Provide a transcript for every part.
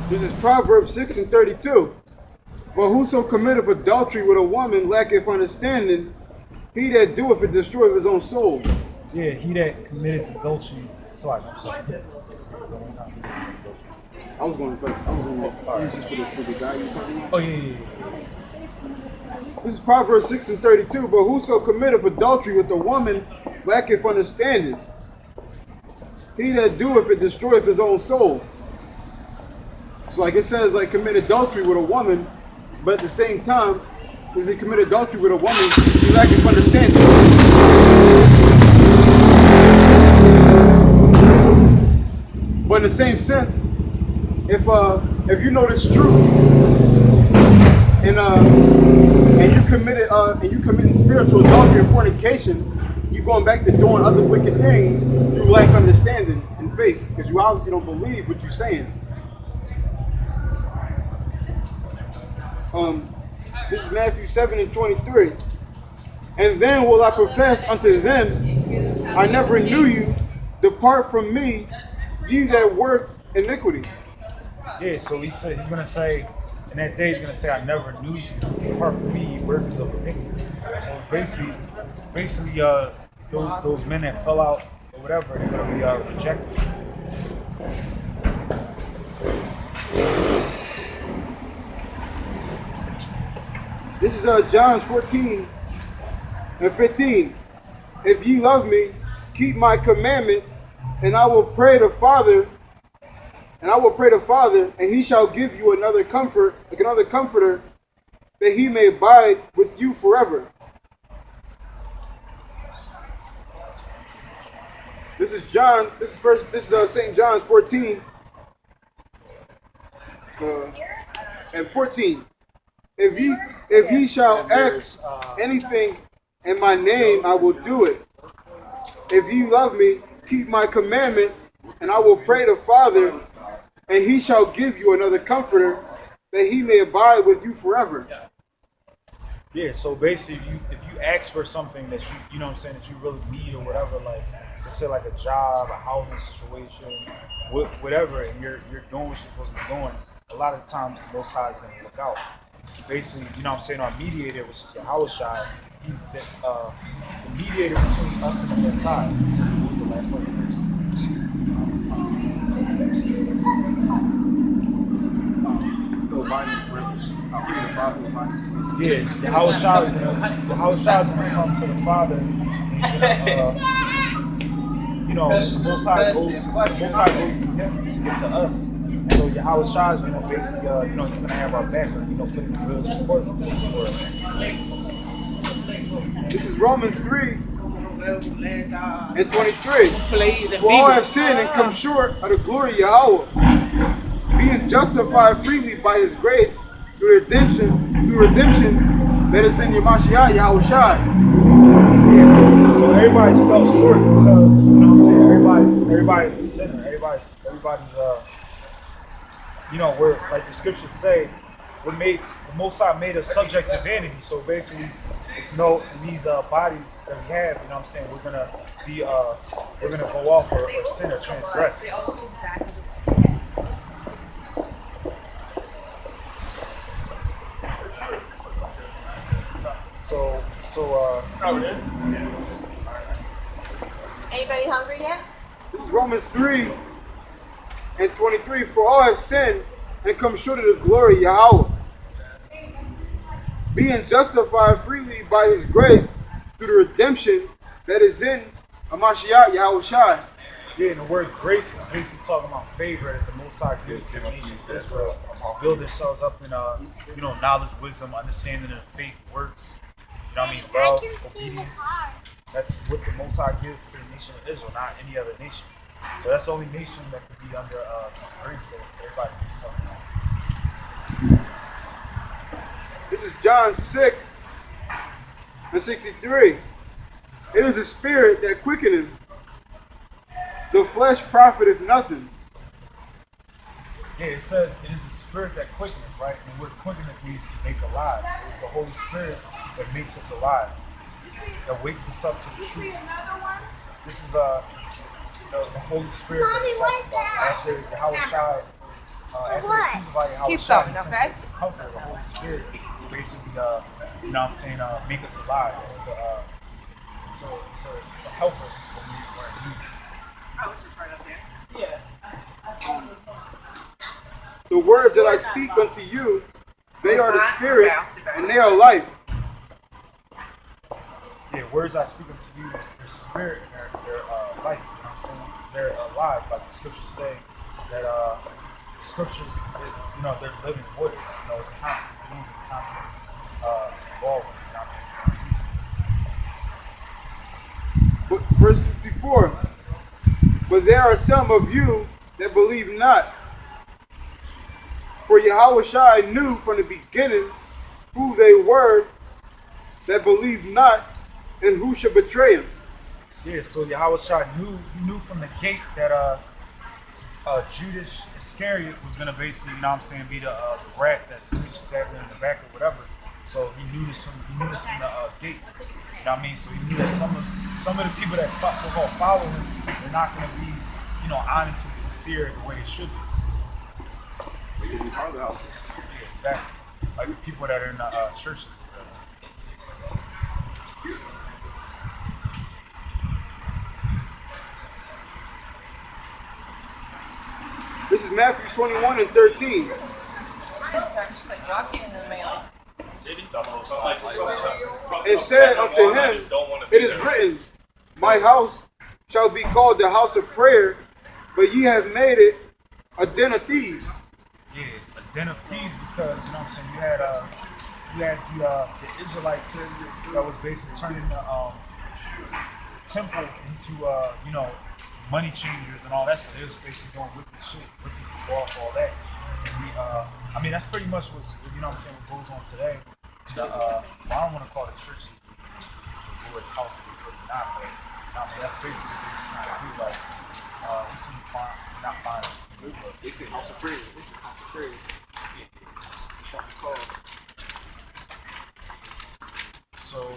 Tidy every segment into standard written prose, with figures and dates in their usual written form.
This is Proverbs 6:32. But whoso committeth adultery with a woman lacketh understanding. He that doeth it destroyeth his own soul. Yeah, he that committed adultery. Sorry, I'm sorry. I was going to say, you just for the guy you talking about? Oh, yeah. This is Proverbs 6:32. But whoso committeth adultery with a woman lacketh understanding. He that doeth it destroyeth his own soul. So like it says, like commit adultery with a woman, but at the same time, because he commit adultery with a woman, he lacketh understanding. But in the same sense, if you know this truth and you committing spiritual adultery and fornication, you going back to doing other wicked things, you lack understanding and faith because you obviously don't believe what you're saying. This is Matthew 7:23. And then will I profess unto them, I never knew you. Depart from me, ye that work iniquity. Yeah, so he's gonna say, in that day he's gonna say, I never knew you. Depart from me, ye workers of iniquity. So basically, those men that fell out or whatever, they're gonna be rejected. This is John 14:15. If ye love me, keep my commandments, and I will pray the Father, and he shall give you another comforter, that he may abide with you forever. This is St. John's 14 and 14. If ye shall ask anything in my name, I will do it. If ye love me, keep my commandments, and I will pray the Father, and he shall give you another comforter, that he may abide with you forever. Yeah, so basically, if you ask for something that you know what I'm saying, that you really need or whatever, like let's say like a job, a housing situation, whatever, and you're doing what you're supposed to be doing, a lot of the times both sides are gonna look out. Basically, you know what I'm saying, our mediator, which is Yahawashi, he's the mediator between us and the other side. So what was the last one? Yeah, Yahawashi is gonna come to the Father, and he's gonna, both sides goes to him to get to us. So Yahawashi is gonna basically, he's gonna have our back, put in good support for us. This is Romans 3:23. For all have sinned and come short of the glory of Yahawah, being justified freely by his grace through redemption that is in Yahawashi. Yeah, so everybody's fell short because, you know what I'm saying, everybody's a sinner. Everybody's we're, like the scriptures say, the Most High made us subject to vanity. So basically, it's in these bodies that we have, you know what I'm saying, we're gonna go off or sin or transgress. Anybody hungry yet? This is Romans 3:23. For all have sinned and come short of the glory of Yahawah, being justified freely by his grace through the redemption that is in Hamashiach Yahawashi. Yeah, and the word grace is basically talking about favor that the Most High gives to the nation of Israel. Build themselves up in knowledge, wisdom, understanding, and faith works. You know what I mean? Love, obedience. That's what the Most High gives to the nation of Israel, not any other nation. So that's the only nation that could be under grace, so everybody can do something. This is John 6:63. It is a spirit that quickeneth, the flesh profiteth nothing. Yeah, it says it is a spirit that quickeneth, right? And what quickeneth means to make alive. So it's the Holy Spirit that makes us alive, that wakes us up to the truth. This is the Holy Spirit that talks about after Yahawashi, after the keep Yahawashi, going, he sent okay? the Comforter, the Holy Spirit, to basically, you know what I'm saying, make us alive, to help us when we're in need. I was just right up there. The words that I speak unto you, they are the spirit and they are life. Yeah, words I speak unto you, their spirit and their life. You know what I'm saying? They're alive, like the scriptures say that the scriptures, you know, they're living waters. You know, it's constantly moving, constantly evolving. You know what I mean? But verse 64. But there are some of you that believe not. For Yahawashi knew from the beginning who they were that believed not and who should betray him. Yeah, so Yahawashi knew from the gate that Judas Iscariot was gonna basically, you know what I'm saying, be the rat that snitched at him in the back or whatever. So he knew this from the gate. You know what I mean? So he knew that some of the people that so-called follow him, they're not gonna be, you know, honest and sincere the way they should be. Yeah, Exactly. Like the people that are in the churches. This is Matthew 21 and 13. I'm just like walking in the mail. And said unto him, it is written, my house shall be called the house of prayer, but ye have made it a den of thieves. Yeah, a den of thieves because, you know what I'm saying, you had the Israelites that was basically turning the temple into you know, money changers and all that stuff. They was basically doing wicked shit, ripping people off, all that. And I mean, that's pretty much what's, you know what I'm saying, what goes on today. Well, I don't want to call it churches, the Lord's house, really not, but I mean, that's basically what they're trying to do. Like, we see not finance. They say house of prayer. They say house of prayer. So,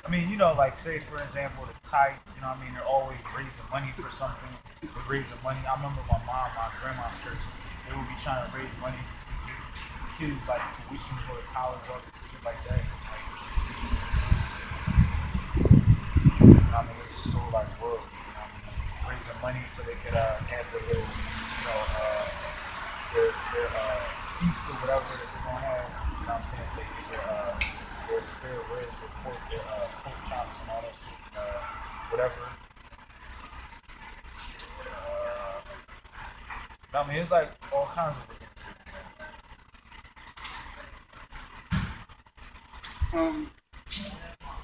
I mean, you know, like say for example, the tithes, you know what I mean, they're always raising money for something. They're raising money. I remember my grandma's church, they would be trying to raise money to get kids like tuition for the college or shit like that. Like, you know what I mean, they just stole like world, you know what I mean, raising money so they could have their little, you know, their feast or whatever that they're gonna have. You know what I'm saying? They get their spare ribs, their pork chops and all that shit, whatever. I mean, it's like all kinds of things.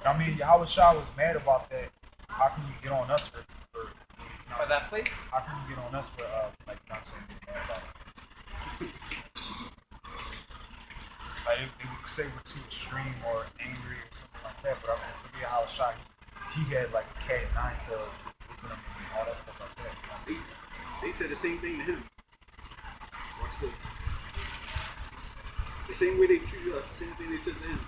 I mean, Yahawashi was mad about that. How can you get on us for you know, For that place? how can you get on us for like, you know what I'm saying, being mad about it? Like they would say we're too extreme or angry or something like that, but I mean, for Yahawashi, he had like a cat and nine tails looking at him and all that stuff like that. They said the same thing to him. Watch this. The same way they treated us, same thing they said to him.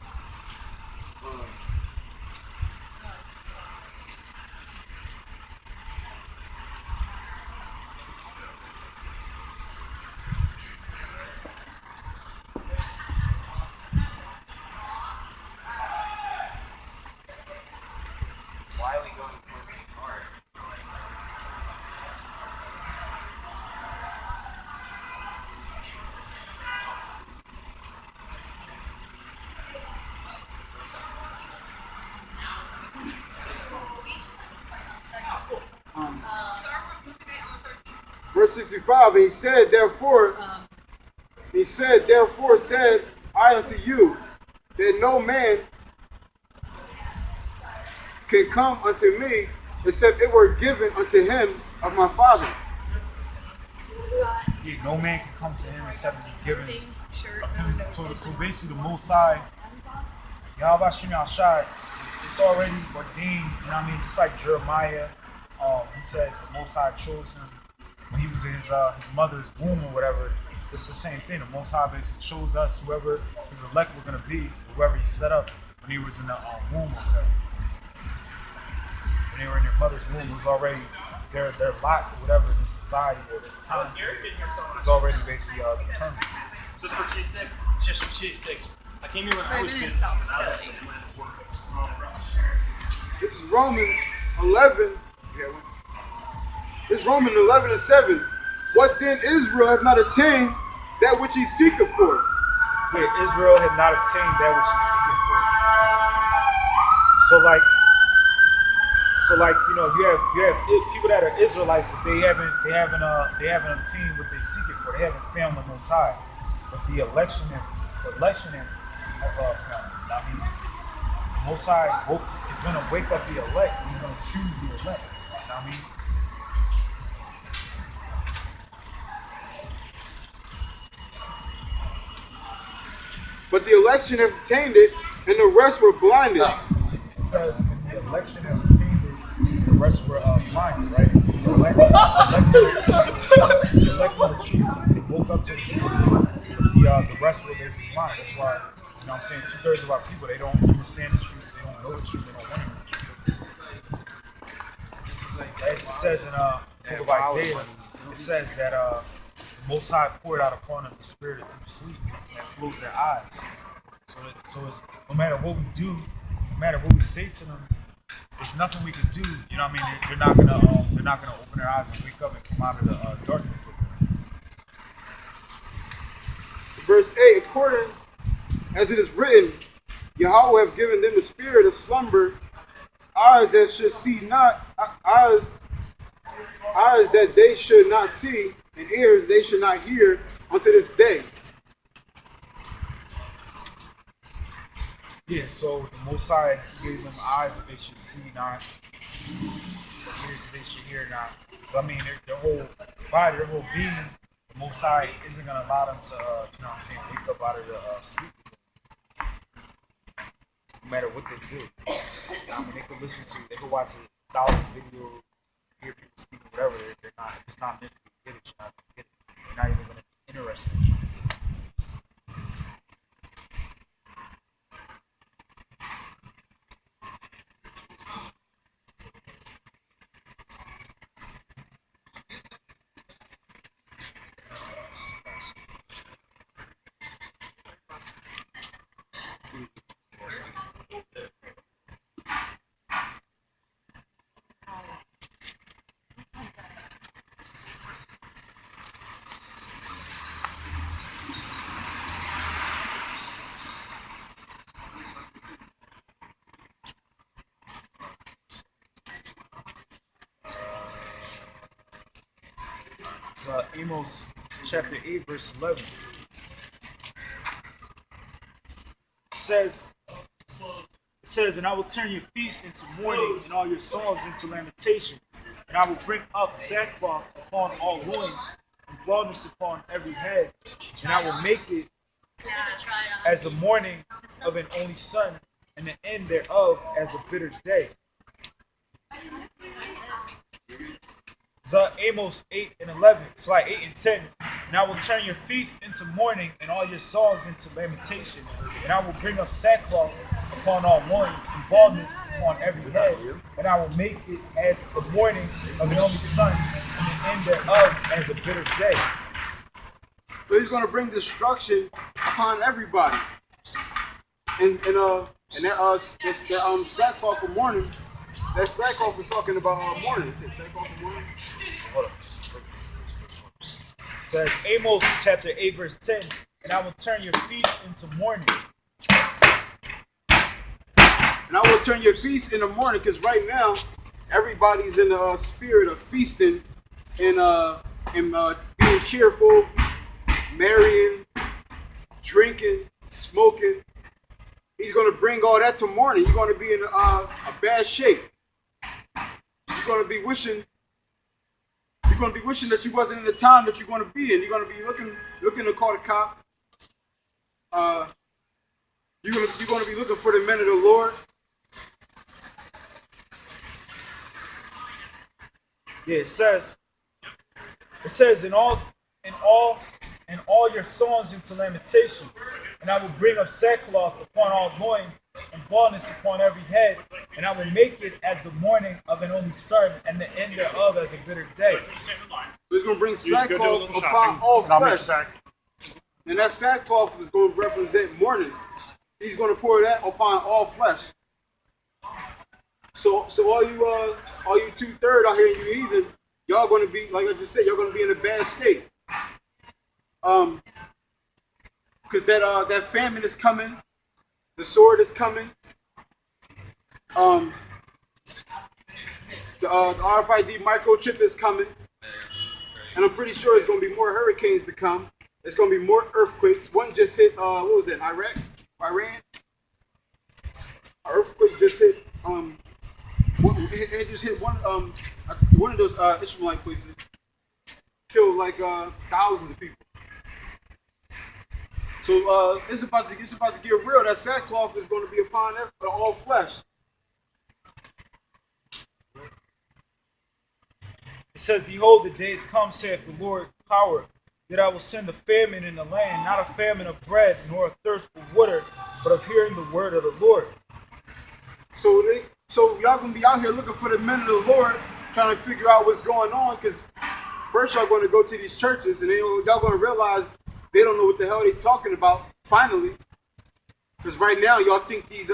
Why are we going to a car? Verse 65, and he said, therefore said I unto you, that no man can come unto me except it were given unto him of my Father. Yeah, no man can come to him except be given of him. So basically the Most High, Yahawashi Shai, it's already ordained, you know what I mean? Just like Jeremiah, he said the Most High chose him when he was in his mother's womb or whatever. It's the same thing. The Most High basically chose us, whoever his elect were going to be, whoever he set up when he was in the womb or whatever. When they were in their mother's womb, it was already their lot or whatever. It's the society or this time is already basically determined. Just for cheese sticks? Just for cheese sticks. I came here when I was Driven in busy. South I Philly. This is Romans 11. This is Romans 11 and 7. What then Israel hath not attained that which he seeketh for? Yeah, Israel had not obtained that which he's seeking for. So like you know, you have people that are Israelites, but they haven't obtained what they're seeking for. They haven't found the Most High. But the election have found. I mean, the Most High is going to wake up the elect. He's going to choose the elect. You know what I mean? But the election have obtained it, and the rest were blinded. It says in the election have obtained it, the rest were blinded, right? The elect were truth. They woke up to the truth. The rest were basically blind. That's why, you know what I'm saying, 2/3 of our people, they don't understand the truth. They don't know the truth. They don't want to know the truth. As it says in the book of Isaiah, it says that the Most High poured out upon them the spirit of deep sleep that closed their eyes. So it's no matter what we do, no matter what we say to them, there's nothing we can do. You know what I mean? They're not gonna open their eyes and wake up and come out of the darkness of them. Verse 8, according as it is written, Yahawah have given them the spirit of slumber, eyes that should see not, eyes that they should not see, and ears they should not hear unto this day. Yeah, so the Most High gave them eyes that they should see not, ears that they should hear not. So I mean, their whole body, their whole being, the Most High isn't going to allow them to, you know what I'm saying, wake up out of the sleep. No matter what they do. I mean, they could watch 1,000 videos, hear people speak, whatever. It's not meant to get it. You're not even going to be interested in it. Amos chapter 8, verse 11. It says, and I will turn your feasts into mourning and all your songs into lamentation. And I will bring up sackcloth upon all loins and baldness upon every head. And I will make it as the mourning of an only son, and the end thereof as a bitter day. Amos 8 and 11. It's like 8 and 10. And I will turn your feasts into mourning and all your songs into lamentation. And I will bring up sackcloth upon all loins and baldness upon every head. And I will make it as the mourning of an only son, and the end thereof as a bitter day. So he's going to bring destruction upon everybody. And that sackcloth for mourning, that sackcloth is talking about mourning. It says sackcloth for mourning. Hold up, just break this one. It says Amos chapter 8 verse 10, and I will turn your feast into mourning. And I will turn your feast into mourning, because right now everybody's in the spirit of feasting and being cheerful, marrying, drinking, smoking. He's going to bring all that to mourning. You're going to be in a bad shape. You're going to be wishing that you wasn't in the time that you're going to be in. You're going to be looking to call the cops. You're going to be looking for the men of the Lord. Yeah, it says in all your songs into lamentation, and I will bring up sackcloth upon all loins and baldness upon every head, and I will make it as the mourning of an only son, and the end thereof as a bitter day. So he's going to bring You go do a sackcloth little upon shopping, all and I'll meet flesh. you back. And that sackcloth is going to represent mourning. He's going to pour that upon all flesh. So all you 2/3 out here, you heathen, y'all going to be, like I just said, y'all going to be in a bad state. Because that famine is coming, the sword is coming. The RFID microchip is coming, and I'm pretty sure it's going to be more hurricanes to come. It's going to be more earthquakes. One just hit, what was that, Iran? An earthquake just hit, it just hit one of those Ishmaelite places. Killed like thousands of people. So it's about to get real. That sackcloth is going to be upon all flesh. It says, behold, the days come, saith the Lord power, that I will send a famine in the land, not a famine of bread, nor a thirst for water, but of hearing the word of the Lord. So y'all gonna be out here looking for the men of the Lord, trying to figure out what's going on, because first y'all gonna go to these churches, and then y'all gonna realize they don't know what the hell they talking about. Finally, because right now y'all think these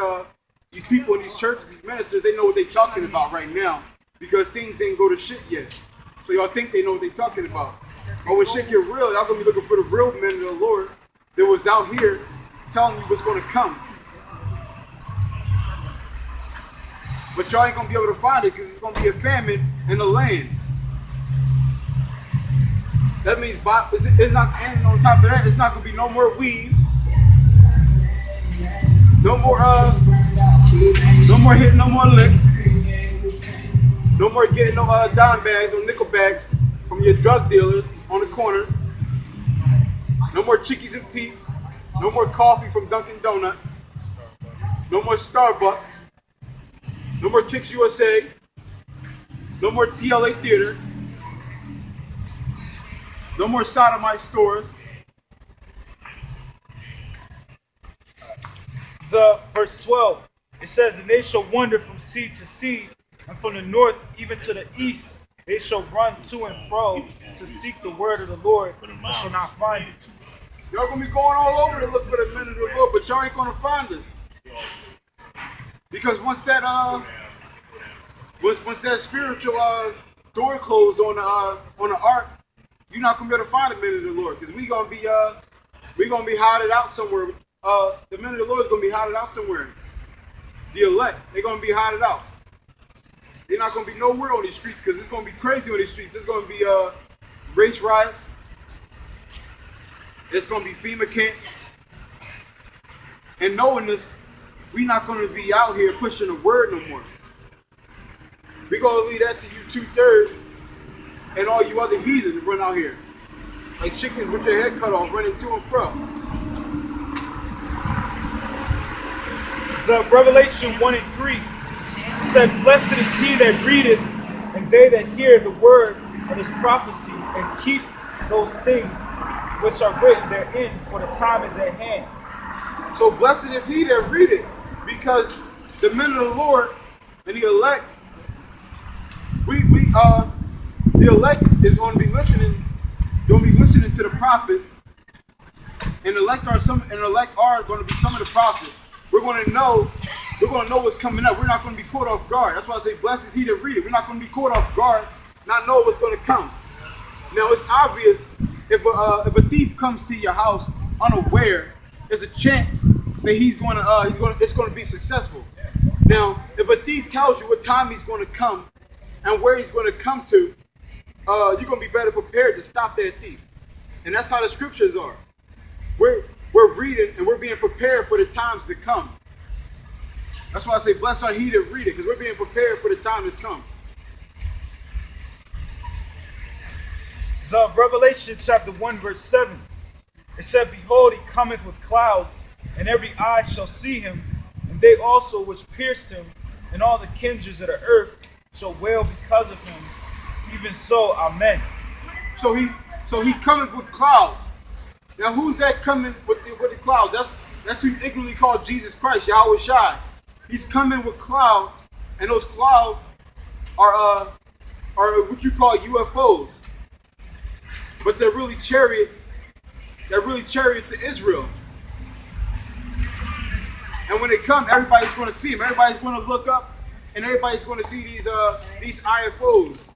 people in these churches, these ministers, they know what they talking about right now, because things ain't go to shit yet. So y'all think they know what they talking about. But when shit get real, y'all gonna be looking for the real men of the Lord that was out here telling you what's gonna come. But y'all ain't gonna be able to find it because it's gonna be a famine in the land. That means it's not, and on top of that, it's not gonna be no more weave, no more hitting no more licks, no more getting no dime bags or nickel bags from your drug dealers on the corners. No more Chickies and Pete's. No more coffee from Dunkin' Donuts. No more Starbucks. No more Kicks USA. No more TLA Theater. No more sodomite stores. So, verse 12, it says, and they shall wander from sea to sea, and from the north even to the east. They shall run to and fro to seek the word of the Lord, and shall not find it. Y'all gonna be going all over to look for the men of the Lord, but y'all ain't gonna find us. Because once that spiritual door closed on the ark, you're not gonna be able to find the men of the Lord, because we gonna be hided out somewhere. The men of the Lord is gonna be hided out somewhere. The elect, they're gonna be hided out. They're not gonna be nowhere on these streets, because it's gonna be crazy on these streets. There's gonna be race riots. There's gonna be FEMA camps. And knowing this, we're not gonna be out here pushing the word no more. We're gonna leave that to you 2/3 and all you other heathens that run out here like chickens with your head cut off, running to and fro. So Revelation 1 and 3 said, blessed is he that readeth, and they that hear the word of his prophecy, and keep those things which are written therein, for the time is at hand. So blessed is he that readeth, because the men of the Lord and the elect, the elect is going to be listening to the prophets, and elect are going to be some of the prophets. We're going to know what's coming up. We're not going to be caught off guard. That's why I say, blessed is he that readeth. We're not going to be caught off guard, not know what's going to come. Now it's obvious if a thief comes to your house unaware, there's a chance that it's going to be successful. Now, if a thief tells you what time he's going to come and where he's going to come to, you're going to be better prepared to stop that thief. And that's how the scriptures are. We're reading and we're being prepared for the times to come. That's why I say, blessed are he that readeth, because we're being prepared for the time that's come. So Revelation chapter 1 verse 7, it said, behold, he cometh with clouds, and every eye shall see him, and they also which pierced him, and all the kindreds of the earth shall wail because of him. Even so, amen. So he cometh with clouds. Now who's that coming with the clouds? That's who you ignorantly call Jesus Christ, Yahawashi. He's coming with clouds, and those clouds are what you call UFOs. but they're really chariots. They're really chariots of Israel. And when they come, everybody's going to see them. Everybody's going to look up, and everybody's going to see these IFOs,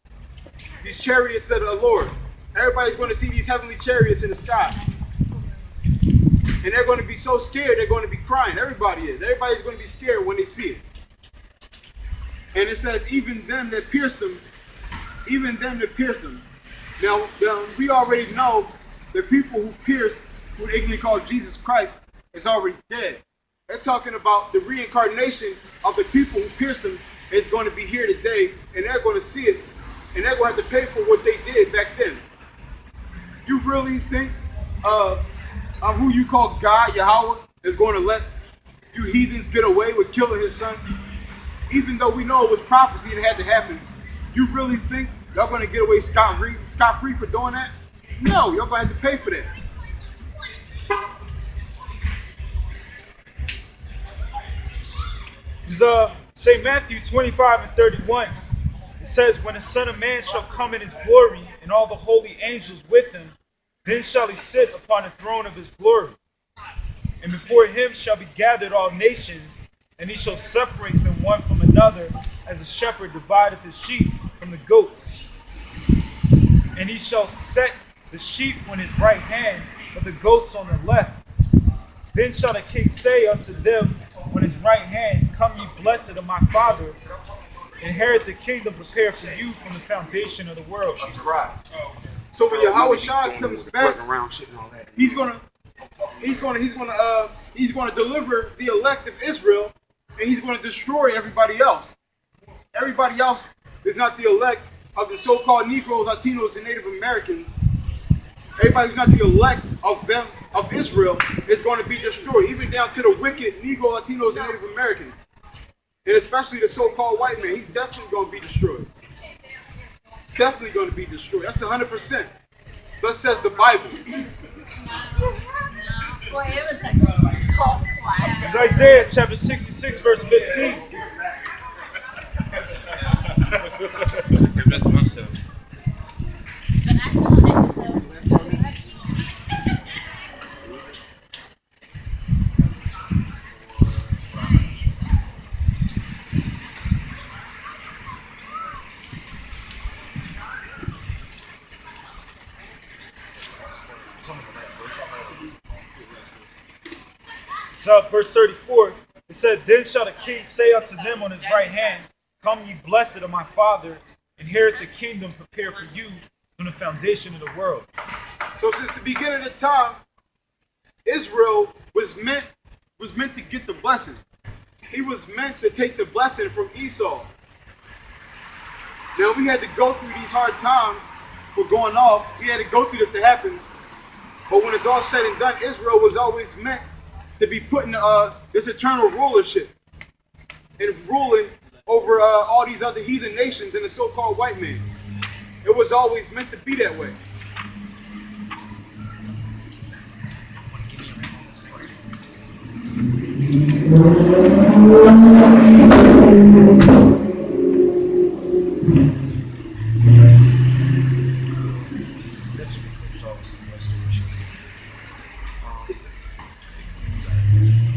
these chariots of the Lord. Everybody's going to see these heavenly chariots in the sky. And they're going to be so scared, they're going to be crying. Everybody is. Everybody's going to be scared when they see it. And it says, even them that pierced them, even them that pierced them. Now, we already know the people who pierced, who they ignorantly call Jesus Christ, is already dead. They're talking about the reincarnation of the people who pierced him is going to be here today, and they're going to see it, and they're going to have to pay for what they did back then. You really think who you call God, Yahawah, is going to let you heathens get away with killing his son? Even though we know it was prophecy and it had to happen, you really think y'all going to get away scot-free for doing that? No, y'all going to have to pay for that. St. Matthew 25:31. It says, when the Son of Man shall come in his glory, and all the holy angels with him, then shall he sit upon the throne of his glory. And before him shall be gathered all nations, and he shall separate them one from another, as a shepherd divideth his sheep from the goats. And he shall set the sheep on his right hand, but the goats on the left. Then shall the king say unto them on his right hand, come ye blessed of my Father, inherit the kingdom prepared for you from the foundation of the world. So when Yahawashi comes back, he's gonna deliver the elect of Israel, and he's gonna destroy everybody else. Everybody else is not the elect of the so-called Negroes, Latinos, and Native Americans. Everybody who's not the elect of them, of Israel, is going to be destroyed, even down to the wicked Negro, Latinos, and Native Americans. And especially the so-called white man, he's definitely going to be destroyed. Definitely going to be destroyed. That's 100%. Thus says the Bible. Boy, it was a cult class. It's Isaiah chapter 66, verse 15. Give that to myself. But I saw that, so. So, verse 34, it said, then shall the king say unto them on his right hand, come ye blessed of my Father, inherit the kingdom prepared for you from the foundation of the world. So since the beginning of time, Israel was meant to get the blessing. He was meant to take the blessing from Esau. Now we had to go through these hard times for going off. We had to go through this to happen. But when it's all said and done, Israel was always meant to be put in this eternal rulership and ruling over all these other heathen nations and the so-called white man. It was always meant to be that way.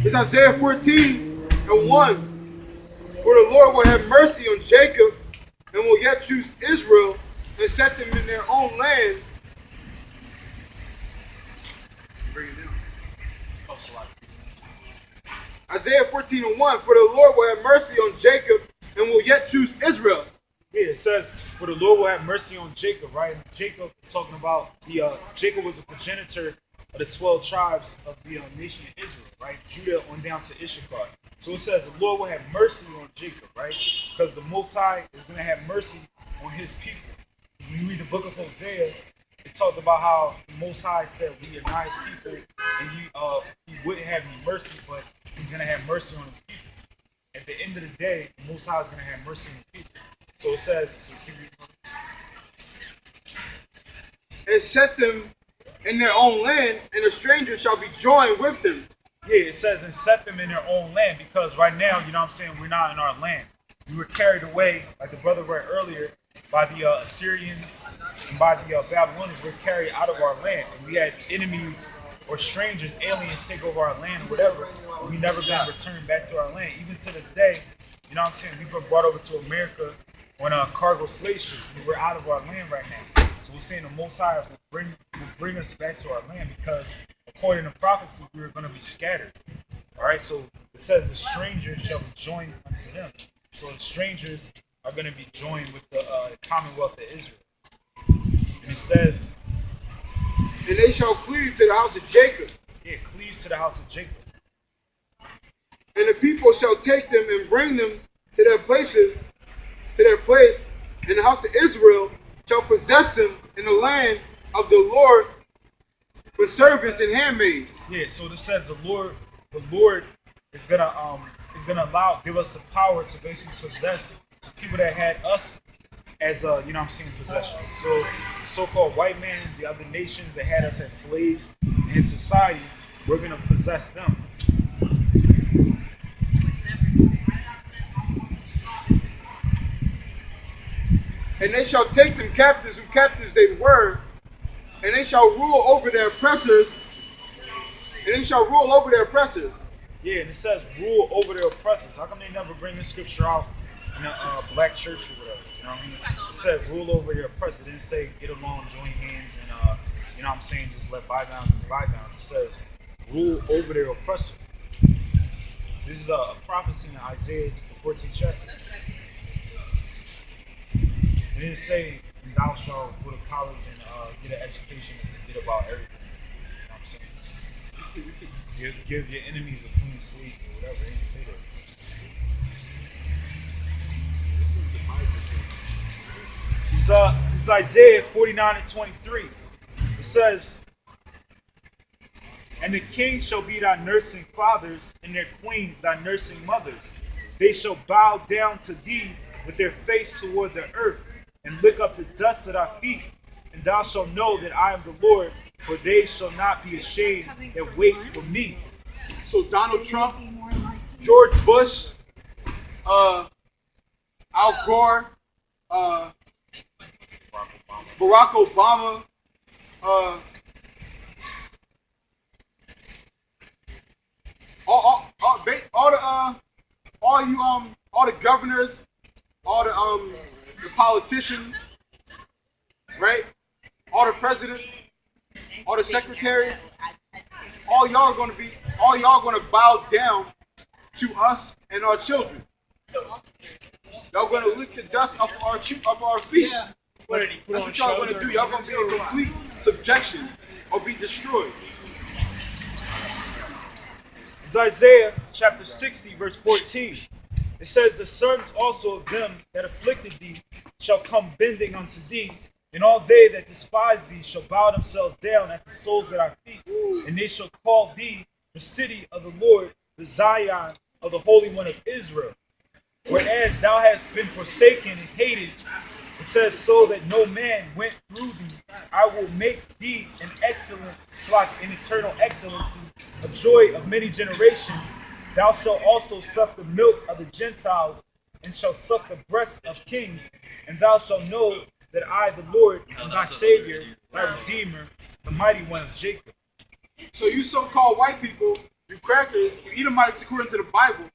It's Isaiah 14:1. For the Lord will have mercy on Jacob and will yet choose Israel and set them in their own land. Bring it down. Isaiah 14:1. For the Lord will have mercy on Jacob and will yet choose Israel. Yeah, it says, for the Lord will have mercy on Jacob, right? And Jacob is talking about Jacob was a progenitor of the 12 tribes of the nation of Israel, right? Judah on down to Issachar. So it says the Lord will have mercy on Jacob, right? Because the Most High is going to have mercy on his people. When you read the book of Hosea, it talked about how the Most High said we are not his people, and he wouldn't have any mercy, but he's going to have mercy on his people. At the end of the day, the Most High is going to have mercy on his people. So it says, and set them in their own land, and the stranger shall be joined with them. yeah, it says, and set them in their own land, because right now, you know what I'm saying, we're not in our land. We were carried away, like the brother read earlier, by the Assyrians and by the Babylonians, we're carried out of our land. And we had enemies or strangers, aliens take over our land, whatever. We never been returned back to our land. Even to this day, you know what I'm saying? We've been brought over to America on a cargo slave ship. We're out of our land right now. So we're saying the Most High will bring us back to our land because according to prophecy, we were going to be scattered. All right, so it says the strangers shall be joined unto them. So the strangers are going to be joined with the Commonwealth of Israel. And it says, and they shall cleave to the house of Jacob. Yeah, cleave to the house of Jacob. And the people shall take them and bring them to their places, to their place, and the house of Israel shall possess them in the land of the Lord for servants and handmaids. Yeah, so this says the Lord is gonna give us the power to basically possess people that had us as possession. So the so-called white man, the other nations that had us as slaves in society, we're gonna possess them. And they shall take them captives who captives they were, and they shall rule over their oppressors, and they shall rule over their oppressors. Yeah, and it says rule over their oppressors. How come they never bring this scripture out in a black church or whatever? You know what I mean? It said rule over your oppressors. It didn't say get along, join hands, and you know what I'm saying, just let bygones be bygones. It says rule over their oppressor. This is a prophecy in Isaiah, the 14th chapter. It didn't say thou shalt go to college and get an education and forget about everything. You know what I'm saying? Give your enemies a clean sleep or whatever. It didn't say that. This is Isaiah 49 and 23. It says, and the kings shall be thy nursing fathers, and their queens thy nursing mothers. They shall bow down to thee with their face toward the earth, and lick up the dust of thy feet. And thou shalt know that I am the Lord, for they shall not be ashamed that wait for me. So Donald Trump, George Bush, Al Gore, Barack Obama, all the governors, all the politicians, right? All the presidents, all the secretaries, all y'all gonna bow down to us and our children. Y'all gonna lick the dust off our feet. That's what y'all gonna do. Y'all gonna be in complete subjection or be destroyed. It's Isaiah chapter 60, verse 14. It says, the sons also of them that afflicted thee shall come bending unto thee, and all they that despise thee shall bow themselves down at the soles of thy feet, and they shall call thee the city of the Lord, the Zion of the Holy One of Israel. Whereas thou hast been forsaken and hated, it says, so that no man went through thee, I will make thee an excellent flock, an eternal excellency, a joy of many generations. Thou shalt also suck the milk of the Gentiles, and shalt suck the breast of kings, and thou shalt know that I, the Lord, am thy Savior, thy Redeemer, the mighty one of Jacob. So you so-called white people, you crackers, you Edomites according to the Bible,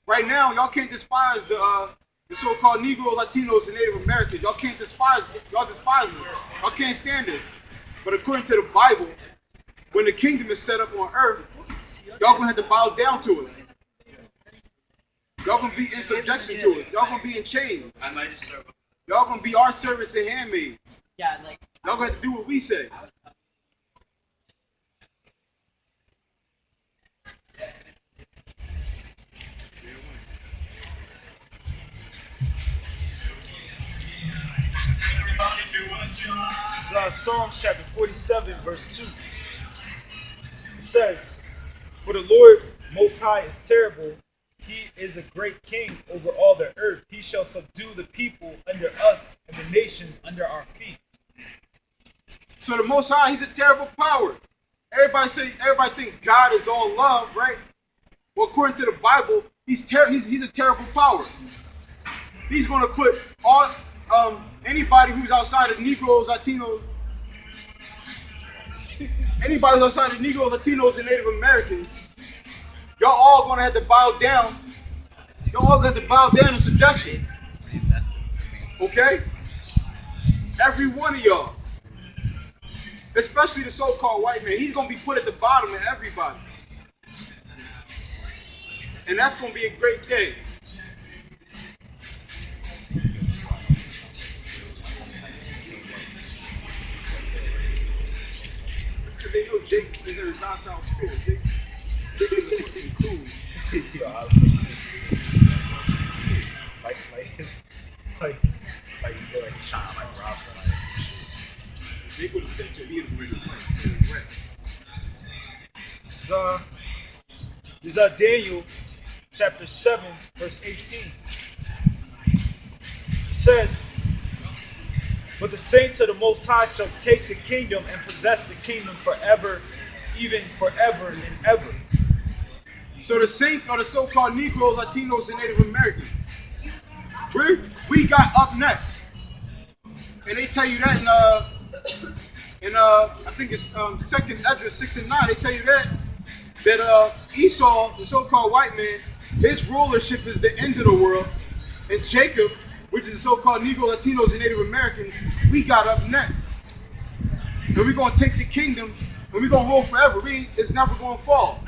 right now y'all can't despise the so-called Negroes, Latinos, and Native Americans. Y'all can't despise it. Y'all despise it. Y'all can't stand this. But according to the Bible, when the kingdom is set up on earth, y'all gonna have to bow down to us. Y'all gonna be in subjection to us. Y'all gonna be in chains. Y'all gonna be our servants and handmaids. Y'all gonna have to do what we say. Psalms chapter 47, verse 2. It says, for the Lord Most High is terrible. He is a great king over all the earth. He shall subdue the people under us and the nations under our feet. So the Most High, he's a terrible power. Everybody think God is all love, right? Well, according to the Bible, he's a terrible power. He's going to put all anybody who's outside of Negroes, Latinos, anybody who's outside of Negroes, Latinos, and Native Americans, y'all all gonna have to bow down. Y'all all have to bow down in subjection. Okay? Every one of y'all. Especially the so-called white man. He's gonna be put at the bottom of everybody. And that's gonna be a great day. It's because they know Jake is in a docile spirit. Jake is a fucking cool. Like you go like shot like rob somebody. Jake would have been to me. This is Daniel chapter 7, verse 18. It says, "But the saints of the Most High shall take the kingdom and possess the kingdom forever, even forever and ever." So the saints are the so-called Negroes, Latinos, and Native Americans. We got up next, and they tell you that in I think it's 2nd Ezra 6 and 9. They tell you that Esau, the so-called white man, his rulership is the end of the world, and Jacob, which is the so-called Negro, Latinos, and Native Americans, we got up next, and we're gonna take the kingdom, and we're gonna rule forever. It's never gonna fall.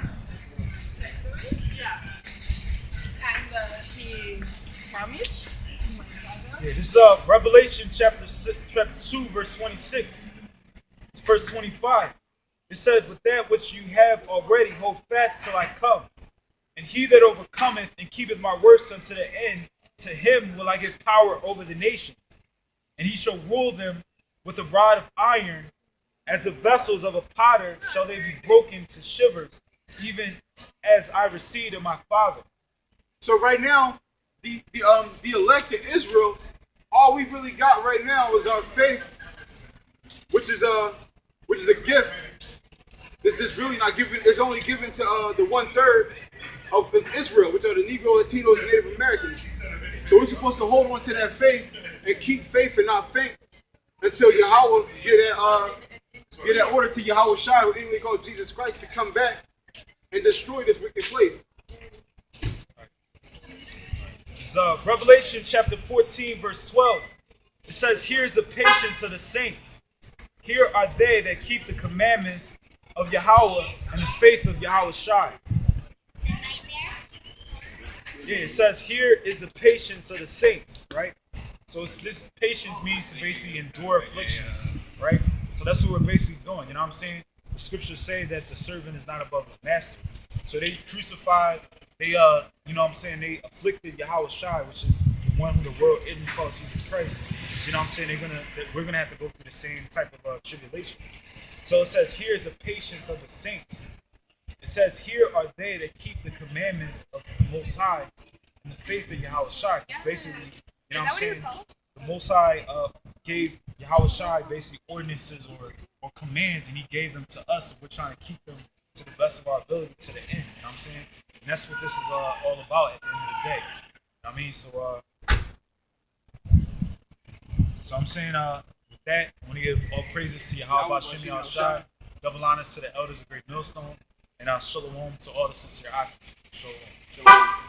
He promised. Yeah, this is Revelation chapter 2, verse 26. It's verse 25. It says, "But that which you have already hold fast till I come. And he that overcometh and keepeth my words unto the end, to him will I give power over the nations. And he shall rule them with a rod of iron, as the vessels of a potter shall they be broken to shivers, even as I received of my Father." So right now, the elect of Israel, all we really got right now is our faith, which is a gift. It's really not given. It's only given to the 1/3 of Israel, which are the Negro, Latinos, and Native Americans. So we're supposed to hold on to that faith and keep faith and not faint until Yahawah get that order to Yahawashi, who anyway called Jesus Christ, to come back and destroy this wicked place. Revelation chapter 14, verse 12. It says, "Here is the patience of the saints. Here are they that keep the commandments of Yahawah and the faith of Yahawashi." Yeah, it says, "Here is the patience of the saints," right? So this patience means to basically endure afflictions, right? So that's what we're basically doing. You know what I'm saying? The scriptures say that the servant is not above his master. So they crucified, they you know what I'm saying, they afflicted Yahawashi, which is the one who the world isn't called Jesus Christ. You know what I'm saying? We're gonna have to go through the same type of tribulation. So it says, "Here is the patience of the saints." It says, "Here are they that keep the commandments of the Most High and the faith of Yahawashi." Basically, you know what I'm saying? The Most High gave Yahawashi basically ordinances or commands, and he gave them to us, and we're trying to keep them to the best of our ability to the end. You know what I'm saying? And that's what this is all about at the end of the day. You know what I mean? So I'm saying with that, I want to give all praises to Yahawah, Sham, Yahawashi, double honors to the elders of Great Millstone, and shalom to all the sincere Aki. Shalom.